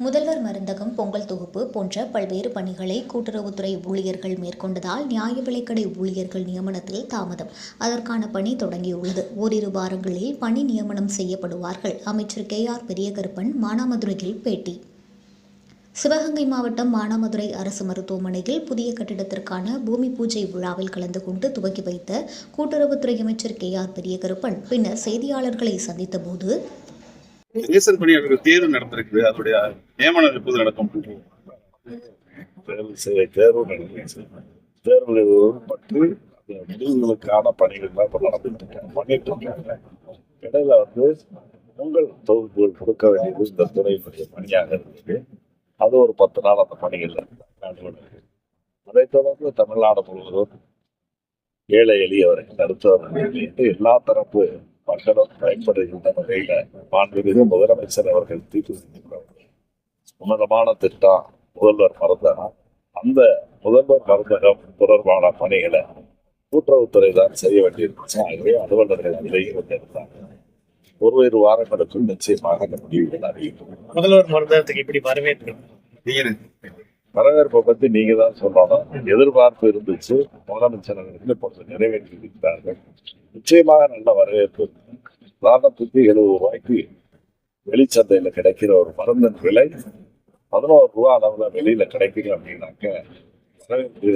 முதல்வர் மருந்தகம், பொங்கல் தொகுப்பு போன்ற பல்வேறு பணிகளை கூட்டுறவுத்துறை ஊழியர்கள் மேற்கொண்டதால் நியாய விலைக்கடை ஊழியர்கள் நியமனத்தில் தாமதம். அதற்கான பணி தொடங்கியுள்ளது. ஓரிரு வாரங்களில் பணி நியமனம் செய்யப்படுவார்கள். அமைச்சர் KR பெரியகருப்பன் மானாமதுரையில் பேட்டி. சிவகங்கை மாவட்டம் மானாமதுரை அரசு மருத்துவமனையில் புதிய கட்டிடத்திற்கான பூமி பூஜை விழாவில் கலந்து கொண்டு துவக்கி வைத்த கூட்டுறவுத்துறை அமைச்சர் KR பெரியகருப்பன் பின்னர் செய்தியாளர்களை சந்தித்த போது, ரேஷன் பணியாளர்கள் தேர்வு நடந்திருக்கு. அதோடைய நியமனம் எப்போது நடக்கும்? தேர்வு பற்றி முடிவுகளுக்கான பணிகள் பண்ணிட்டு இருக்காங்க. இடையில பொங்கல் தொகுப்புகள் கொடுக்க வேண்டியது இந்த துறையினுடைய பணியாக இருக்கு. அது ஒரு 10 நாள் அந்த பணிகள் அதைத் தொடர்ந்து தமிழ்நாடு முழுவதும் ஏழை எளியவர்கள் நடுத்தவர்கள் எல்லா தரப்பு மக்களும் பயன்படுகின்ற வகையில மாண்புமிகு முதலமைச்சர் அவர்கள் தீர்வு செஞ்சிருக்கிறார்கள். உன்னதமான திட்டம் முதல்வர் மருந்தகம். அந்த முதல்வர் மருந்தகம் தொடர்பான பணிகளை கூட்டுறவுத்துறை தான் செய்ய வேண்டியிருந்துச்சு. ஆகவே அலுவலர்கள் விலகி கொண்டிருந்தாங்க. ஒரு வாரங்களுக்குள் நிச்சயமாக அந்த முடிவுகள் அறிவிக்கும். முதல்வர் மருந்தகத்துக்கு இப்படி வரவேற்பை பத்தி நீங்க தான் சொல்லணும். எதிர்பார்ப்பு இருந்துச்சு. முதலமைச்சர் அவர்கள் இப்பொழுது நிறைவேற்றி இருக்கிறார்கள். நிச்சயமாக நல்ல வரவேற்பு. உதாரணத்துக்கு 70 ரூபாய்க்கு வெளிச்சந்தையில கிடைக்கிற ஒரு மருந்தின் விலை 11 ரூபா அளவுல வெளியில கிடைக்குது அப்படின்னாக்க வரவேற்பு